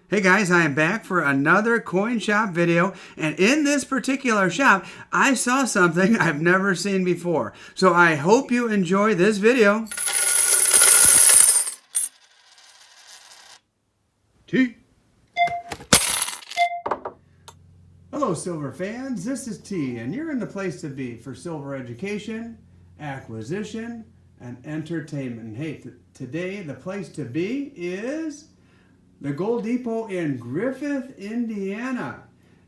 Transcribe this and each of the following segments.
Hey guys, I am back for another coin shop video, and in this particular shop, I saw something I've never seen before. So I hope you enjoy this video. T. Hello silver fans, this is T, and you're in the place to be for silver education, acquisition, and entertainment. And hey, today the place to be is the Gold Depot in Griffith, Indiana.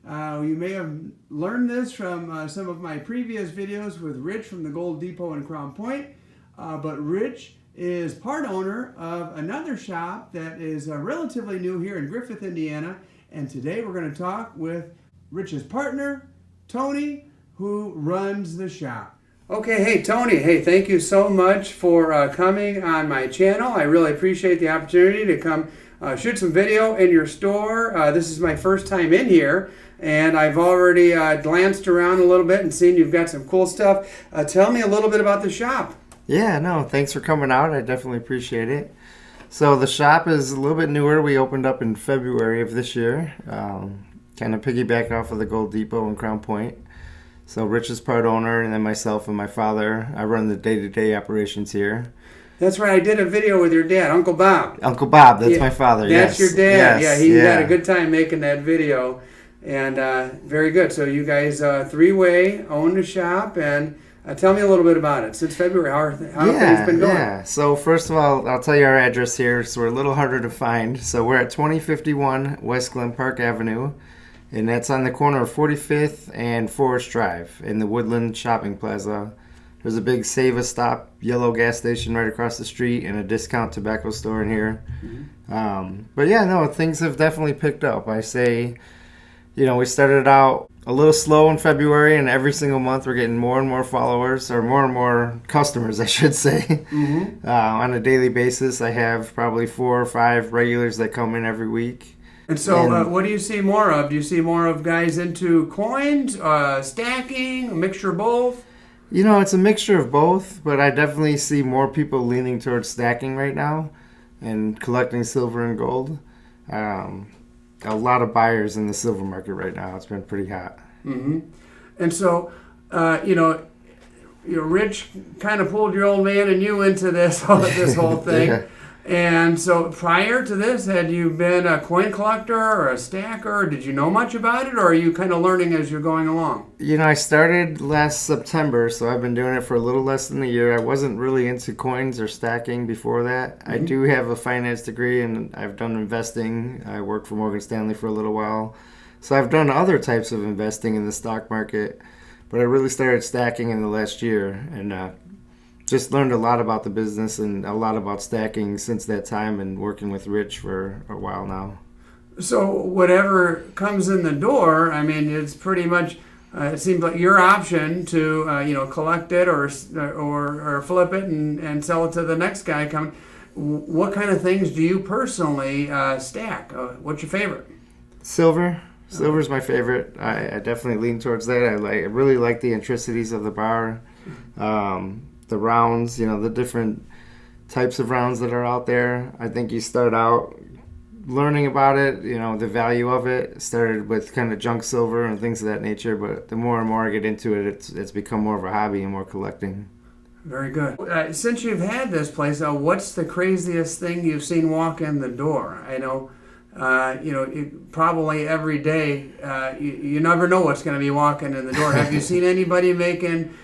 You may have learned this from some of my previous videos with Rich from the Gold Depot in Crown Point, but Rich is part owner of another shop that is relatively new here in Griffith, Indiana, and today we're going to talk with Rich's partner, Tony, who runs the shop. Okay, hey Tony, hey, thank you so much for coming on my channel. I really appreciate the opportunity to come shoot some video in your store. This is my first time in here, and I've already glanced around a little bit and seen you've got some cool stuff. Tell me a little bit about the shop. Yeah, no, thanks for coming out. I definitely appreciate it. So the shop is a little bit newer. We opened up in February of this year, kind of piggyback off of the Gold Depot in Crown Point. So Rich is part owner, and then myself and my father, I run the day-to-day operations here. That's right. I did a video with your dad, Uncle Bob. Uncle Bob, that's my father. That's your dad. Yes, yeah, he had a good time making that video, and very good. So you guys three-way own the shop, and tell me a little bit about it. Since February, how have things been going? Yeah. So first of all, I'll tell you our address here. So we're a little harder to find. So we're at 2051 West Glen Park Avenue, and that's on the corner of 45th and Forest Drive in the Woodland Shopping Plaza. There's a big Save a Stop yellow gas station right across the street and a discount tobacco store in here. Mm-hmm. But yeah, no, things have definitely picked up. I say, we started out a little slow in February, and every single month we're getting more and more followers, or more and more customers, I should say. Mm-hmm. On a daily basis, I have probably 4 or 5 regulars that come in every week. And so what do you see more of? Do you see more of guys into coins, stacking, a mixture of both? It's a mixture of both, but I definitely see more people leaning towards stacking right now and collecting silver and gold. A lot of buyers in the silver market right now. It's been pretty hot. Mm-hmm. And so, Rich kind of pulled your old man and you into this whole thing. Yeah. And so prior to this, had you been a coin collector or a stacker? Did you know much about it, or are you kind of learning as you're going along? I started last September, so I've been doing it for a little less than a year. I wasn't really into coins or stacking before that. Mm-hmm. I do have a finance degree, and I've done investing. I worked for Morgan Stanley for a little while. So I've done other types of investing in the stock market, but I really started stacking in the last year, and just learned a lot about the business and a lot about stacking since that time, and working with Rich for a while now. So whatever comes in the door, I mean, it's pretty much, it seems like your option to, collect it or flip it and sell it to the next guy coming. What kind of things do you personally stack? What's your favorite? Silver. Silver's my favorite. I definitely lean towards that. I really like the intricacies of the bar. The rounds, the different types of rounds that are out there. I think you start out learning about it, the value of it. Started with kind of junk silver and things of that nature, but the more and more I get into it, it's become more of a hobby and more collecting. Very good. Since you've had this place, what's the craziest thing you've seen walk in the door? I know, probably every day, you never know what's going to be walking in the door. Have you seen anybody making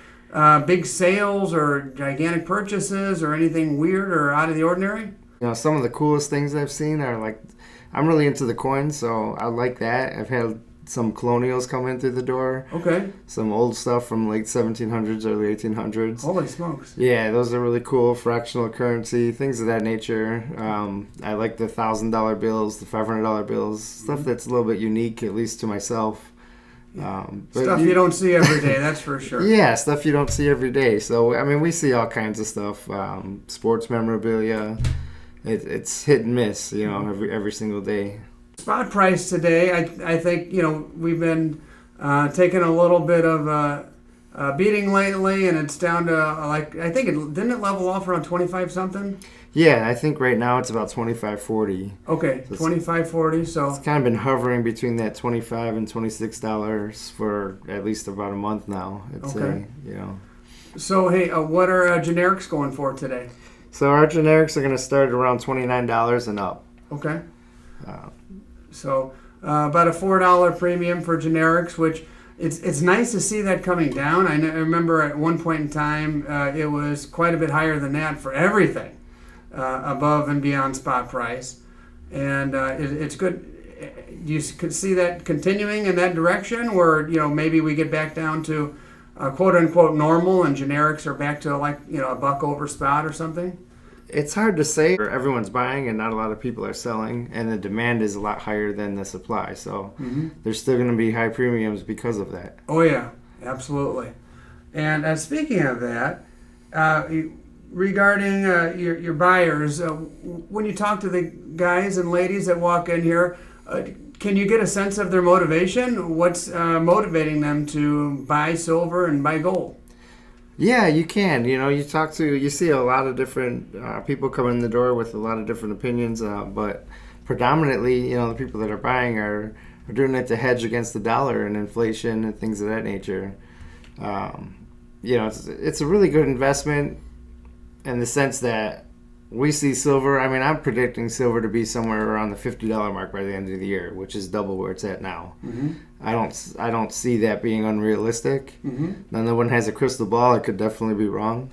big sales or gigantic purchases or anything weird or out of the ordinary? Some of the coolest things I've seen are I'm really into the coins, so I like that. I've had some colonials come in through the door. Okay. Some old stuff from late 1700s, early 1800s. Holy smokes. Yeah, those are really cool. Fractional currency, things of that nature. I like the $1,000 bills, the $500 bills, stuff that's a little bit unique, at least to myself. Stuff you don't see every day, that's for sure. Yeah, stuff you don't see every day. So, we see all kinds of stuff. Sports memorabilia. It's hit and miss, every single day. Spot price today, I think, we've been taking a little bit of a beating lately, and it's down to, I think, didn't it level off around 25 something? Yeah, I think right now it's about 25.40. Okay, So it's- 25.40. So It's kind of been hovering between that $25 and $26 for at least about a month now. I'd say, So hey, what are generics going for today? So our generics are going to start around $29 and up. Okay. Uh, So about a $4 premium for generics, which it's nice to see that coming down. I remember at one point in time it was quite a bit higher than that for everything, above and beyond spot price, and it's good. You could see that continuing in that direction, where maybe we get back down to quote unquote normal, and generics are back to like a buck over spot or something. It's hard to say. Everyone's buying and not a lot of people are selling, and the demand is a lot higher than the supply. So there's still going to be high premiums because of that. Oh yeah, absolutely. And speaking of that, regarding your buyers, when you talk to the guys and ladies that walk in here, can you get a sense of their motivation? What's motivating them to buy silver and buy gold? Yeah, you can. You see a lot of different people come in the door with a lot of different opinions, but predominantly, the people that are buying are doing it to hedge against the dollar and inflation and things of that nature. It's a really good investment in the sense that we see silver. I mean, I'm predicting silver to be somewhere around the $50 mark by the end of the year, which is double where it's at now. I don't see that being unrealistic. Now, no one has a crystal ball. It could definitely be wrong.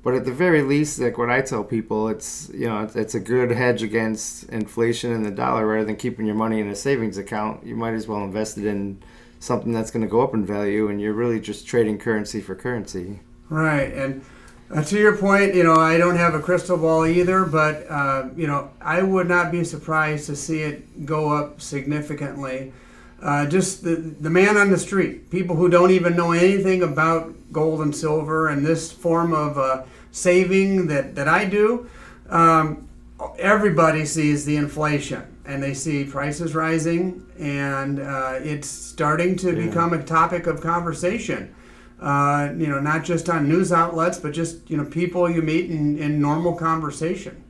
But at the very least, like what I tell people, it's a good hedge against inflation in the dollar. Rather than keeping your money in a savings account, you might as well invest it in something that's going to go up in value, and you're really just trading currency for currency. Right, and to your point, I don't have a crystal ball either, but I would not be surprised to see it go up significantly. Just the man on the street, people who don't even know anything about gold and silver and this form of saving that I do, everybody sees the inflation and they see prices rising, and it's starting to become a topic of conversation. Not just on news outlets, but just people you meet in normal conversation.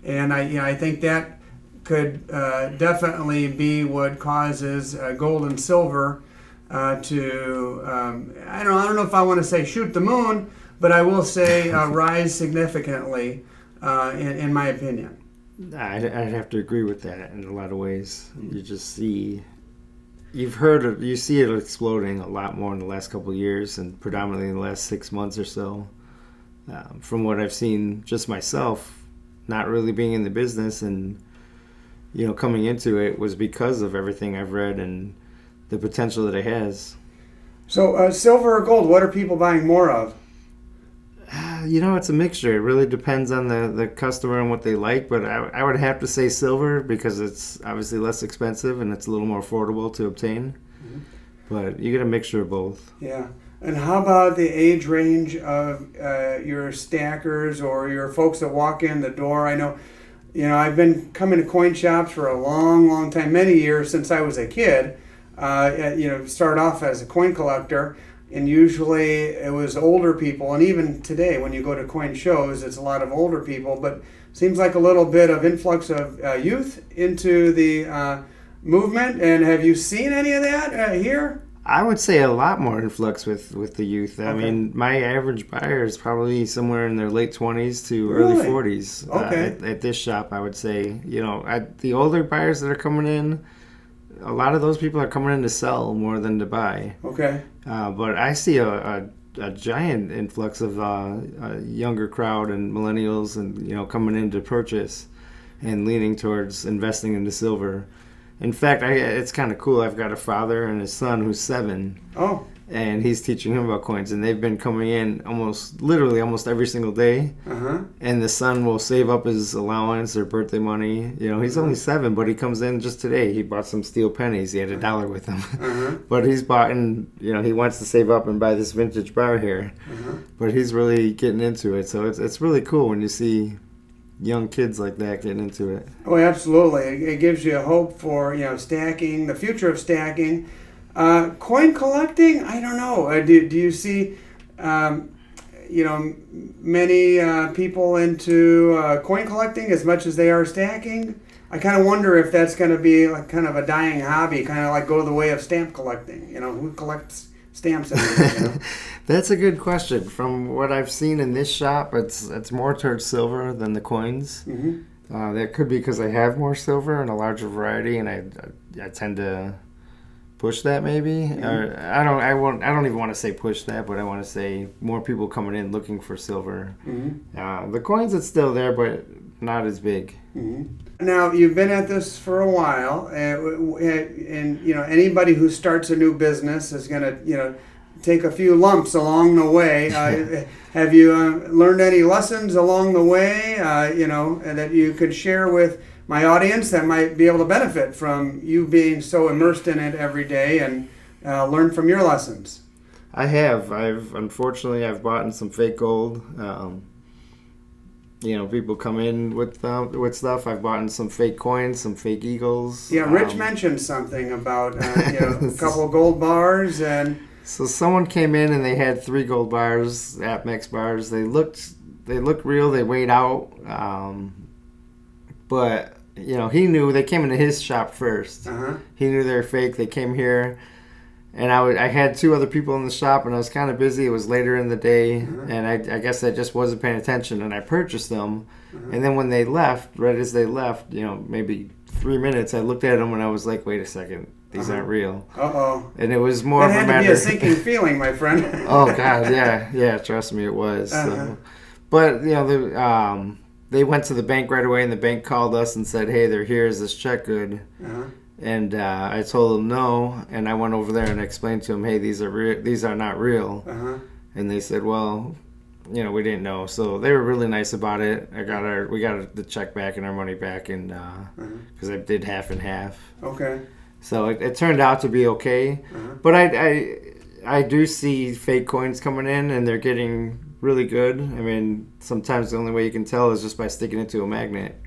And I think that could definitely be what causes gold and silver to I don't know if I want to say shoot the moon, but I will say rise significantly in my opinion. I'd have to agree with that in a lot of ways. You just see. You see it exploding a lot more in the last couple of years, and predominantly in the last 6 months or so. From what I've seen just myself, not really being in the business and coming into it was because of everything I've read and the potential that it has. So silver or gold, what are people buying more of? It's a mixture. It really depends on the customer and what they like, but I would have to say silver because it's obviously less expensive and it's a little more affordable to obtain. But you get a mixture of both. Yeah. And how about the age range of your stackers or your folks that walk in the door? I know, I've been coming to coin shops for a long, long time, many years since I was a kid. Started off as a coin collector. And usually it was older people, and even today when you go to coin shows, it's a lot of older people, but seems like a little bit of influx of youth into the movement. And have you seen any of that here? I would say a lot more influx with the youth. I mean, my average buyer is probably somewhere in their late 20s to early 40s. At this shop, I would say. The older buyers that are coming in, a lot of those people are coming in to sell more than to buy. Okay. But I see a giant influx of a younger crowd and millennials and coming in to purchase and leaning towards investing into silver. In fact, it's kind of cool. I've got a father and his son who's 7. Oh. And he's teaching him about coins, and they've been coming in almost every single day. And the son will save up his allowance or birthday money. He's only 7, but he comes in just today. He bought some steel pennies. He had $1 with him. But he's bought, and he wants to save up and buy this vintage bar here. But he's really getting into it. So it's really cool when you see young kids like that getting into it. Oh, absolutely. It gives you hope for stacking, the future of stacking. Coin collecting, I don't know. Do you see, many people into coin collecting as much as they are stacking. I kind of wonder if that's going to be like kind of a dying hobby, kind of like go the way of stamp collecting. Who collects stamps anymore? That's a good question. From what I've seen in this shop, it's more towards silver than the coins. Mm-hmm. That could be because I have more silver and a larger variety, and I tend to push that maybe. Mm-hmm. Or I don't even want to say push that, but I want to say more people coming in looking for silver. Mm-hmm. The coins, it's still there, but not as big. Mm-hmm. Now you've been at this for a while, and anybody who starts a new business is going to take a few lumps along the way. Have you learned any lessons along the way? That you could share with my audience that might be able to benefit from you being so immersed in it every day and learn from your lessons. I have. Unfortunately I've bought in some fake gold. People come in with stuff. I've bought in some fake coins, some fake eagles. Yeah, Rich mentioned something about a couple of gold bars and. So someone came in and they had 3 gold bars, Apmex bars. They looked real. They weighed out, but he knew they came into his shop first. Uh-huh. He knew they were fake. They came here. And I had 2 other people in the shop, and I was kind of busy. It was later in the day, and I guess I just wasn't paying attention, and I purchased them. And then when they left, right as they left, maybe 3 minutes, I looked at them, and I was like, wait a second, these aren't real. Uh-oh. And it was more of a matter... That had to be a sinking feeling, my friend. Oh, God, yeah, trust me, it was. So. But, they went to the bank right away, and the bank called us and said, hey, they're here, is this check good? And I told them no, and I went over there and explained to them, hey, these are not real. And they said, well, we didn't know. So they were really nice about it. We got the check back and our money back, and because I did half and half. Okay. So it turned out to be okay. But I do see fake coins coming in, and they're getting really good. I mean, sometimes the only way you can tell is just by sticking it to a magnet.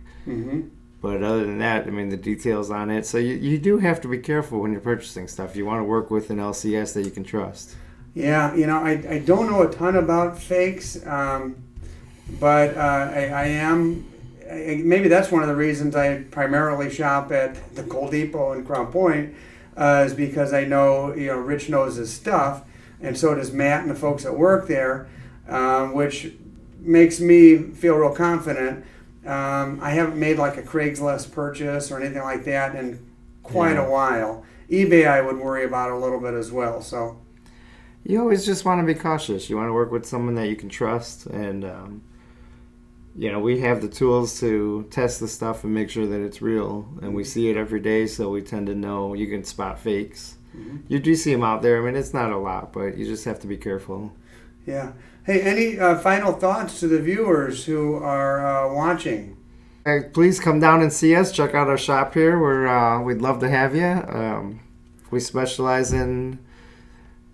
But other than that, I mean, the details on it. So you do have to be careful when you're purchasing stuff. You want to work with an LCS that you can trust. Yeah, I don't know a ton about fakes, but I am. Maybe that's one of the reasons I primarily shop at the Gold Depot in Crown Point, is because I know Rich knows his stuff, and so does Matt and the folks that work there, which makes me feel real confident. I haven't made like a Craigslist purchase or anything like that in quite a while. eBay I would worry about a little bit as well. So you always just want to be cautious. You want to work with someone that you can trust, and we have the tools to test the stuff and make sure that it's real, and we see it every day, so we tend to know you can spot fakes. You do see them out there. I mean, it's not a lot, but you just have to be careful. Yeah. Hey, any final thoughts to the viewers who are watching? Please come down and see us. Check out our shop here. We'd love to have you. We specialize in,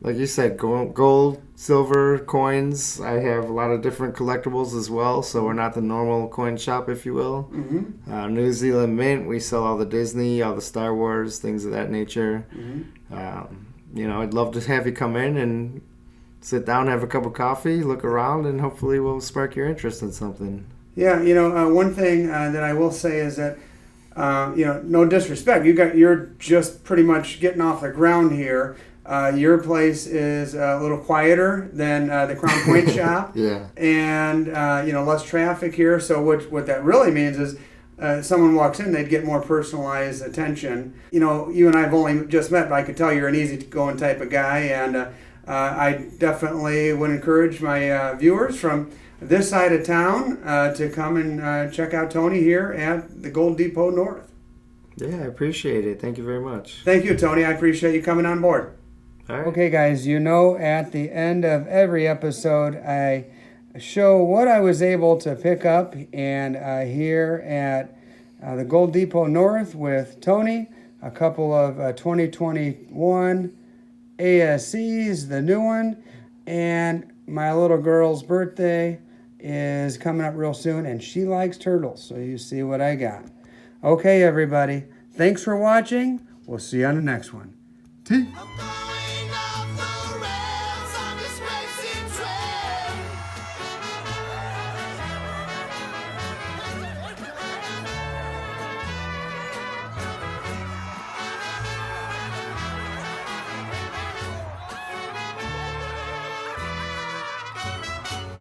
like you said, gold, silver, coins. I have a lot of different collectibles as well, so we're not the normal coin shop, if you will. New Zealand Mint, we sell all the Disney, all the Star Wars, things of that nature. I'd love to have you come in and sit down, have a cup of coffee, look around, and hopefully we'll spark your interest in something. Yeah, one thing that I will say is that, no disrespect, you're just pretty much getting off the ground here. Your place is a little quieter than the Crown Point shop. Yeah. And, less traffic here. So what that really means is someone walks in, they'd get more personalized attention. You and I have only just met, but I could tell you're an easygoing type of guy, and I definitely would encourage my viewers from this side of town to come and check out Tony here at the Gold Depot North. Yeah, I appreciate it. Thank you very much. Thank you, Tony. I appreciate you coming on board. All right. Okay, guys, at the end of every episode, I show what I was able to pick up, and here at the Gold Depot North with Tony, a couple of 2021 ASCs, the new one, and my little girl's birthday is coming up real soon, and she likes turtles, so you see what I got. Okay, everybody, thanks for watching. We'll see you on the next one. T.